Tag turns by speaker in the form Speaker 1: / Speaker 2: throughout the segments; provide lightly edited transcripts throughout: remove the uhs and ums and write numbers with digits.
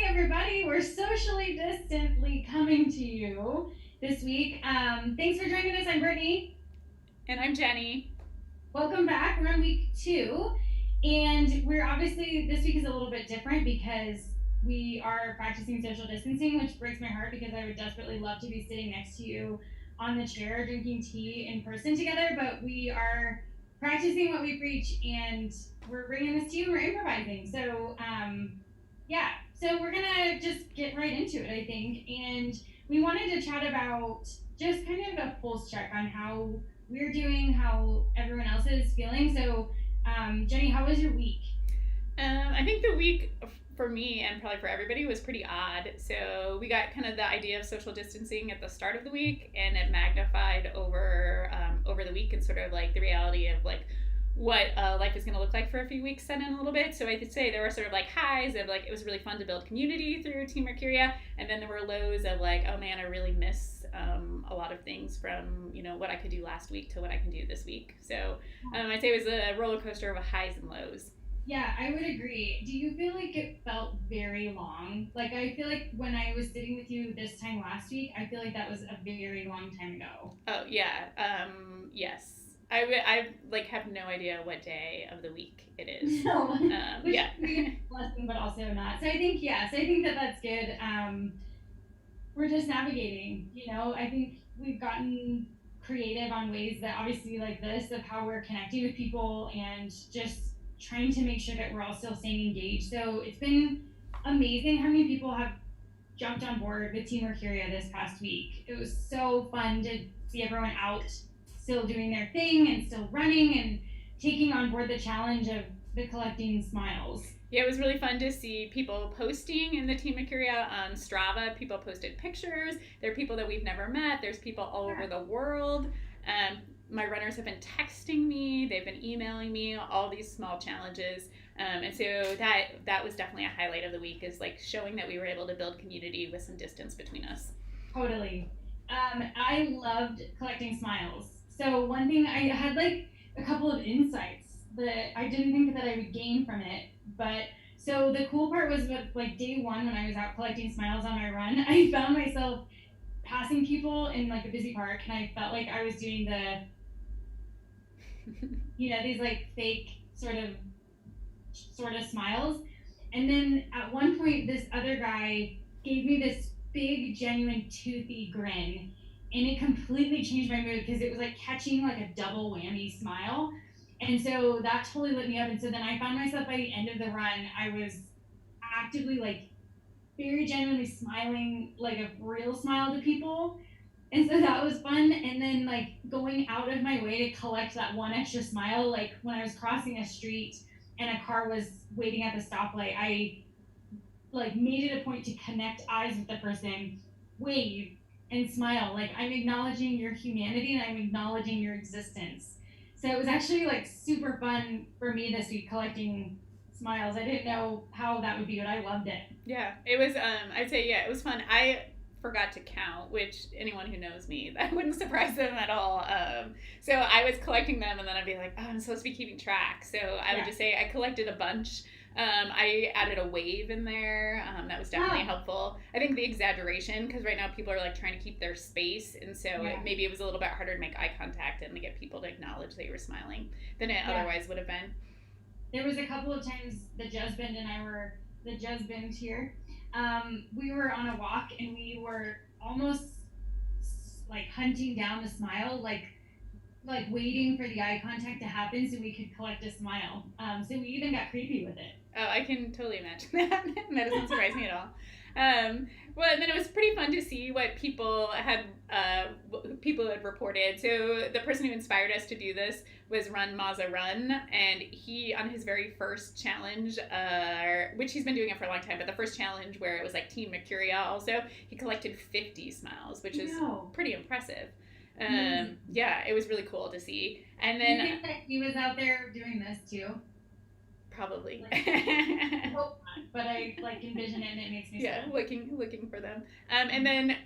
Speaker 1: everybody. We're socially distantly coming to you this week. Thanks for joining us. I'm Brittany.
Speaker 2: And I'm Jenny.
Speaker 1: Welcome back. We're on week 2, and we're obviously this week is a little bit different because we are practicing social distancing, which breaks my heart because I would desperately love to be sitting next to you on the chair drinking tea in person together. But we are practicing what we preach, and we're bringing this to you. And we're improvising. Yeah. So we're gonna just get right into it, I think, and we wanted to chat about just kind of a pulse check on how we're doing, how everyone else is feeling. Jenny, how was your week?
Speaker 2: I think the week for me and probably for everybody was pretty odd. So we got kind of the idea of social distancing at the start of the week, and it magnified over the week, and sort of like the reality of like what life is going to look like for a few weeks set in a little bit. So I could say there were sort of like highs of like it was really fun to build community through Team Mercuria, and then there were lows of like, oh man, I really miss a lot of things from what I could do last week to what I can do this week. So I'd say it was a roller coaster of highs and lows.
Speaker 1: Yeah, I would agree. Do you feel like it felt very long? Like, I feel like when I was sitting with you this time last week, I feel like that was a very long time ago.
Speaker 2: Oh yeah, yes. I like have no idea what day of the week it is.
Speaker 1: No, which
Speaker 2: Yeah.
Speaker 1: could be a blessing, but also not. So I think, yes, I think that that's good. We're just navigating, I think we've gotten creative on ways that obviously like this of how we're connecting with people and just trying to make sure that we're all still staying engaged. So it's been amazing how many people have jumped on board with Team Mercuria this past week. It was so fun to see everyone out still doing their thing and still running and taking on board the challenge of the collecting smiles.
Speaker 2: Yeah, it was really fun to see people posting in the Team Mercuria on Strava. People posted pictures. There are people that we've never met. There's people all over the world. My runners have been texting me. They've been emailing me all these small challenges. And so that was definitely a highlight of the week, is like showing that we were able to build community with some distance between us.
Speaker 1: Totally. I loved collecting smiles. So one thing I had like a couple of insights that I didn't think that I would gain from it. But so the cool part was with like day one when I was out collecting smiles on my run, I found myself passing people in like a busy park, and I felt like I was doing these like fake sort of smiles. And then at one point, this other guy gave me this big, genuine, toothy grin, and it completely changed my mood because it was like catching like a double whammy smile. And so that totally lit me up. And so then I found myself by the end of the run, I was actively like very genuinely smiling, like a real smile to people. And so that was fun. And then like going out of my way to collect that one extra smile, like when I was crossing a street and a car was waiting at the stoplight, I like made it a point to connect eyes with the person, wave and smile. Like I'm acknowledging your humanity and I'm acknowledging your existence. So it was actually like super fun for me this week collecting smiles. I didn't know how that would be, but I loved it.
Speaker 2: Yeah, it was. I'd say yeah, it was fun. I forgot to count, which anyone who knows me, that wouldn't surprise them at all. So I was collecting them, and then I'd be like, oh, I'm supposed to be keeping track. So I would just say I collected a bunch. I added a wave in there. That was definitely helpful. I think the exaggeration, because right now people are like trying to keep their space, and so maybe it was a little bit harder to make eye contact and to get people to acknowledge that you were smiling than it otherwise would have been.
Speaker 1: There was a couple of times the Juzband and I were the Juzband here. We were on a walk and we were almost like hunting down the smile, like waiting for the eye contact to happen so we could collect a smile. So we even got creepy with it.
Speaker 2: Oh, I can totally imagine that. That doesn't surprise me at all. Well, and then it was pretty fun to see what people had reported. So the person who inspired us to do this was Run Maza Run, and he on his very first challenge, which he's been doing it for a long time, but the first challenge where it was like Team Mercuria also, he collected 50 smiles, which is pretty impressive. Yeah, it was really cool to see. And then
Speaker 1: you think that he was out there doing this too?
Speaker 2: probably.
Speaker 1: I hope but I like envision it and it makes me
Speaker 2: Yeah,
Speaker 1: smile.
Speaker 2: looking for them. And then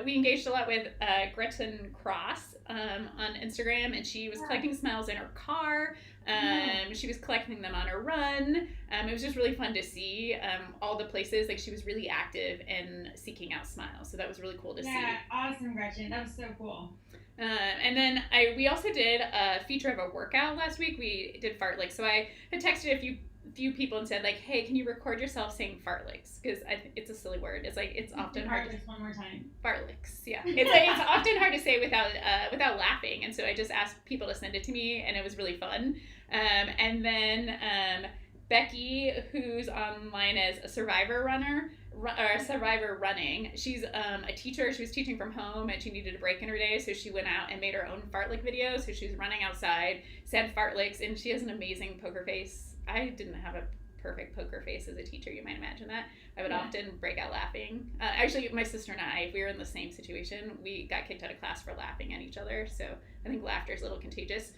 Speaker 2: we engaged a lot with Gretchen Cross on Instagram, and she was
Speaker 1: Yeah.
Speaker 2: collecting smiles in her car.
Speaker 1: No.
Speaker 2: She was collecting them on her run. It was just really fun to see all the places. Like she was really active in seeking out smiles, so that was really cool to
Speaker 1: Yeah,
Speaker 2: see.
Speaker 1: awesome, Gretchen. That was so cool.
Speaker 2: And then we also did a feature of a workout last week. We did fartlek. So I had texted a few people and said like, hey, can you record yourself saying fartleks? Because it's a silly word. It's like it's often hard to
Speaker 1: Heartless one more time.
Speaker 2: fartleks. Yeah, it's like it's often hard to say without laughing. And so I just asked people to send it to me, and it was really fun. And then Becky, who's online as a survivor runner, or a survivor running. She's a teacher. She was teaching from home and she needed a break in her day, so she went out and made her own fartlek video. So she was running outside, said fartleks, and she has an amazing poker face. I didn't have a perfect poker face as a teacher. You might imagine that. I would
Speaker 1: Yeah.
Speaker 2: often break out laughing. Actually, my sister and I, if we were in the same situation, we got kicked out of class for laughing at each other. So I think laughter is a little contagious.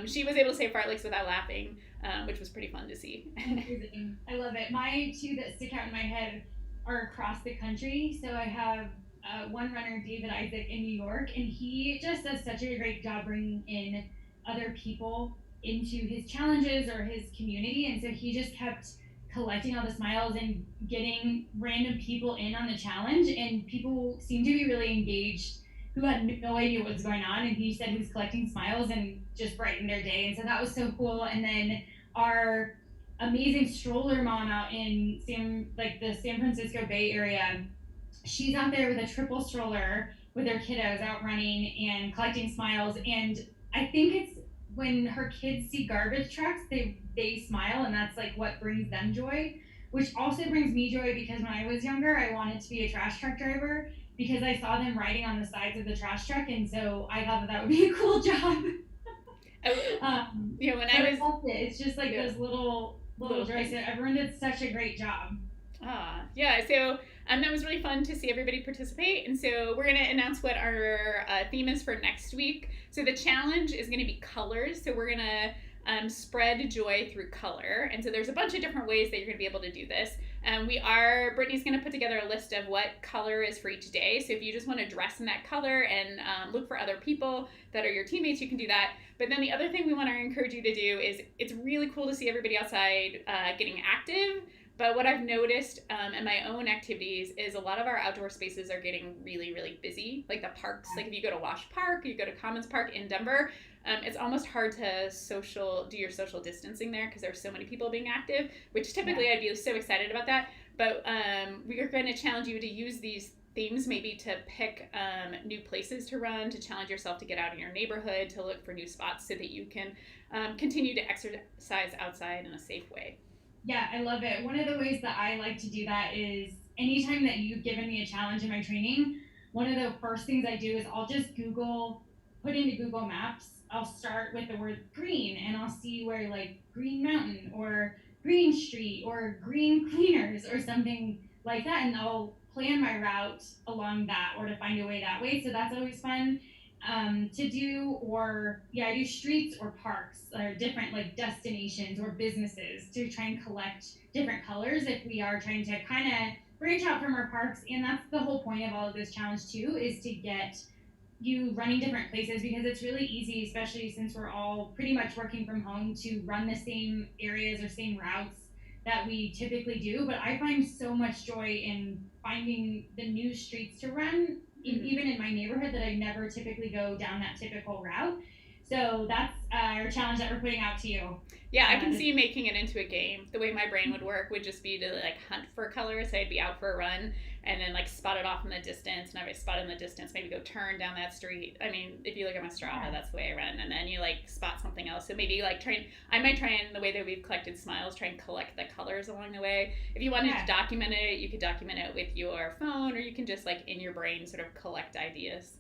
Speaker 2: She was able to say fartleks without laughing, which was pretty fun to see.
Speaker 1: Amazing. I love it. My two that stick out in my head are across the country. So I have one runner, David Isaac, in New York, and he just does such a great job bringing in other people into his challenges or his community. And so he just kept collecting all the smiles and getting random people in on the challenge. And people seemed to be really engaged who had no idea what was going on. And he said he was collecting smiles and just brightened their day. And so that was so cool. And then our amazing stroller mom out in the San Francisco Bay Area. She's out there with a triple stroller with her kiddos out running and collecting smiles. And I think it's when her kids see garbage trucks, they smile, and that's like what brings them joy. Which also brings me joy because when I was younger, I wanted to be a trash truck driver because I saw them riding on the sides of the trash truck, and so I thought that that would be a cool job.
Speaker 2: When
Speaker 1: But
Speaker 2: I
Speaker 1: I
Speaker 2: was
Speaker 1: loved it. It's just like
Speaker 2: yeah,
Speaker 1: those little
Speaker 2: little
Speaker 1: joys.
Speaker 2: things.
Speaker 1: So everyone did such a great job.
Speaker 2: Yeah. So that was really fun to see everybody participate. And so we're going to announce what our theme is for next week. So the challenge is going to be colors. So we're going to spread joy through color. And so there's a bunch of different ways that you're going to be able to do this. Brittany's going to put together a list of what color is for each day. So if you just want to dress in that color and look for other people that are your teammates, you can do that. But then the other thing we want to encourage you to do is it's really cool to see everybody outside getting active. But what I've noticed in my own activities is a lot of our outdoor spaces are getting really, really busy. Like the parks, like if you go to Wash Park, you go to Commons Park in Denver, it's almost hard to do your social distancing there because there's so many people being active, which typically I'd be so excited about that. But we are going to challenge you to use these themes maybe to pick new places to run, to challenge yourself to get out in your neighborhood, to look for new spots so that you can continue to exercise outside in a safe way.
Speaker 1: Yeah, I love it. One of the ways that I like to do that is anytime that you've given me a challenge in my training, one of the first things I do is I'll just put into Google Maps. I'll start with the word green and I'll see where like Green Mountain or Green Street or Green Cleaners or something like that. And I'll plan my route along that or to find a way that way. So that's always fun to do. Or yeah, I do streets or parks or different like destinations or businesses to try and collect different colors if we are trying to kind of branch out from our parks. And that's the whole point of all of this challenge too, is to get you running different places because it's really easy, especially since we're all pretty much working from home, to run the same areas or same routes that we typically do. But I find so much joy in finding the new streets to run, even in my neighborhood, that I never typically go down that typical route. So that's our challenge that we're putting out to you.
Speaker 2: Yeah, I can see making it into a game. The way my brain would work would just be to like hunt for colors. So I'd be out for a run and then like spot it off in the distance. And if I spot it in the distance, maybe go turn down that street. I mean, if you look at my Strava, that's the way I run. And then you like spot something else. So maybe like I might try and the way that we've collected smiles, try and collect the colors along the way. If you wanted to document it, you could document it with your phone, or you can just like in your brain sort of collect ideas.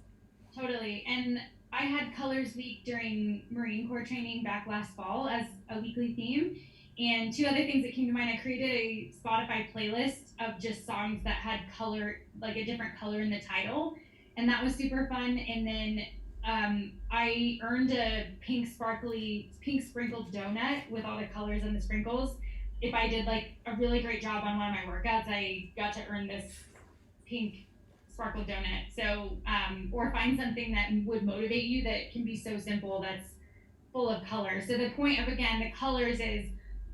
Speaker 1: Totally. And I had Colors Week during Marine Corps training back last fall as a weekly theme. And two other things that came to mind, I created a Spotify playlist of just songs that had color, like a different color in the title. And that was super fun. And then I earned a pink sprinkled donut with all the colors and the sprinkles. if I did like a really great job on one of my workouts, I got to earn this pink sparkle donut. So, or find something that would motivate you that can be so simple that's full of color. So the point of, again, the colors is,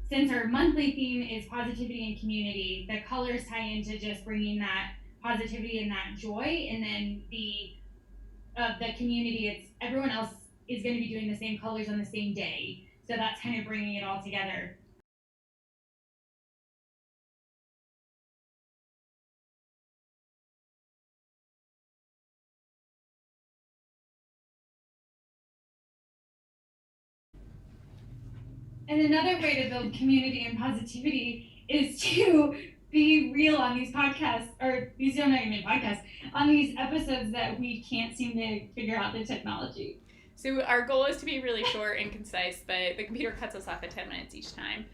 Speaker 1: since our monthly theme is positivity and community, the colors tie into just bringing that positivity and that joy, and then the community, it's everyone else is going to be doing the same colors on the same day. So that's kind of bringing it all together. And another way to build community and positivity is to be real on these podcasts, or these don't even podcasts, on these episodes that we can't seem to figure out the technology.
Speaker 2: So our goal is to be really short and concise, but the computer cuts us off at 10 minutes each time.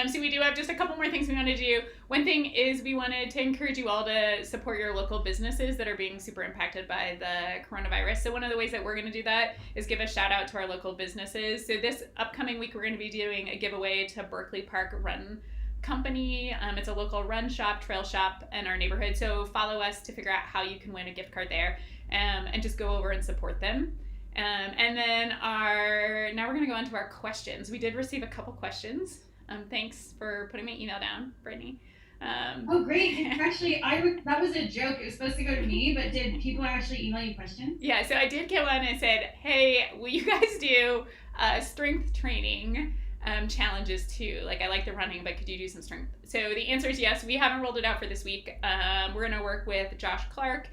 Speaker 2: So we do have just a couple more things we want to do. One thing is we wanted to encourage you all to support your local businesses that are being super impacted by the coronavirus. So one of the ways that we're going to do that is give a shout out to our local businesses. So this upcoming week, we're going to be doing a giveaway to Berkeley Park Run Company. It's a local run shop, trail shop in our neighborhood. So follow us to figure out how you can win a gift card there, and just go over and support them. And then now we're going to go into our questions. We did receive a couple questions. Thanks for putting my email down, Brittany.
Speaker 1: Oh, great. Actually, that was a joke. It was supposed to go to me, but did people actually email you questions?
Speaker 2: Yeah, so I did get one and said, hey, will you guys do strength training challenges too? Like, I like the running, but could you do some strength? So the answer is yes. We haven't rolled it out for this week. We're going to work with Josh Clark.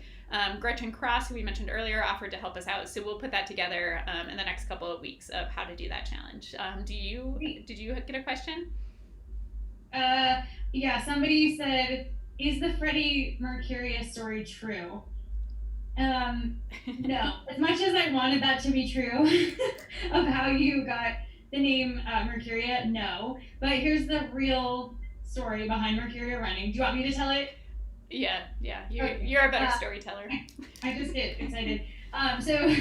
Speaker 2: Gretchen Cross, who we mentioned earlier, offered to help us out, so we'll put that together in the next couple of weeks of how to do that challenge. Did you get a question?
Speaker 1: Yeah, somebody said, is the Freddie Mercuria story true? No. As much as I wanted that to be true of how you got the name Mercuria, no. But here's the real story behind Mercuria running. Do you want me to tell it?
Speaker 2: Yeah. You're a better storyteller.
Speaker 1: I just get excited. So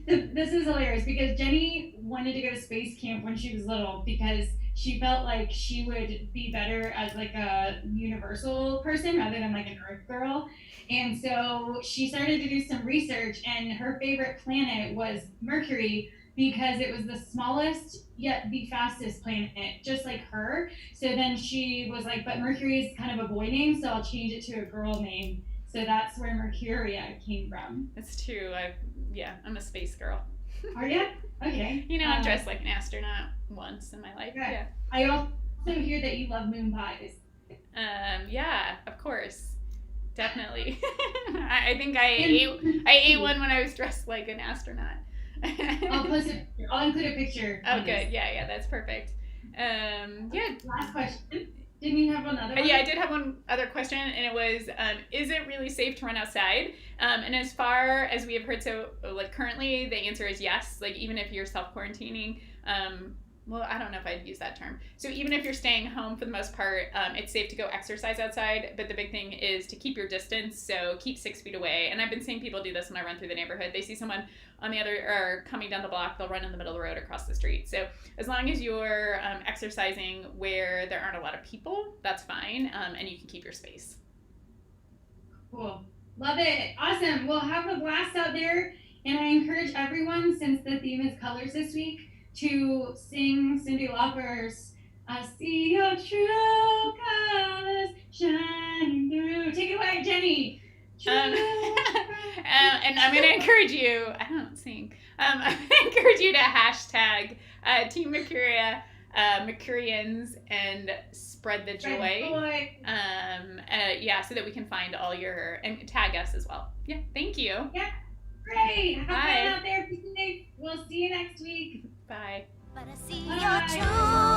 Speaker 1: this is hilarious because Jenny wanted to go to space camp when she was little because she felt like she would be better as like a universal person rather than like an Earth girl. And so she started to do some research, and her favorite planet was Mercury because it was the smallest yet the fastest planet, just like her. So then she was like, but Mercury is kind of a boy name, so I'll change it to a girl name. So that's where Mercuria came from.
Speaker 2: That's true. I'm a space girl.
Speaker 1: Are you? Okay.
Speaker 2: I'm dressed like an astronaut once in my life. Yeah.
Speaker 1: I also hear that you love moon pies.
Speaker 2: Yeah, of course. Definitely. I think I ate one when I was dressed like an astronaut.
Speaker 1: I'll include a picture.
Speaker 2: Oh, good. Yeah, that's perfect. Yeah.
Speaker 1: Last question. Didn't you have another one?
Speaker 2: Yeah, I did have one other question, and it was, is it really safe to run outside? And as far as we have heard, so like currently the answer is yes. Like even if you're self-quarantining, well, I don't know if I'd use that term. So even if you're staying home for the most part, it's safe to go exercise outside. But the big thing is to keep your distance. So keep 6 feet away. And I've been seeing people do this when I run through the neighborhood. They see someone on the other or coming down the block, they'll run in the middle of the road across the street. So as long as you're exercising where there aren't a lot of people, that's fine. And you can keep your space.
Speaker 1: Cool. Love it. Awesome. Well, have a blast out there. And I encourage everyone, since the theme is colors this week, to sing Cyndi Lauper's I see your true colors shining through. Take it away, Jenny.
Speaker 2: And I'm going to encourage you, I don't sing, I'm going to encourage you to hashtag Team Mercuria, Mercurians, and spread the joy. Yeah, so that we can find all your, and tag us as well. Yeah, thank you.
Speaker 1: Yeah, great. Have fun out there. Be safe. We'll see you next week.
Speaker 2: Bye.
Speaker 3: But I see your true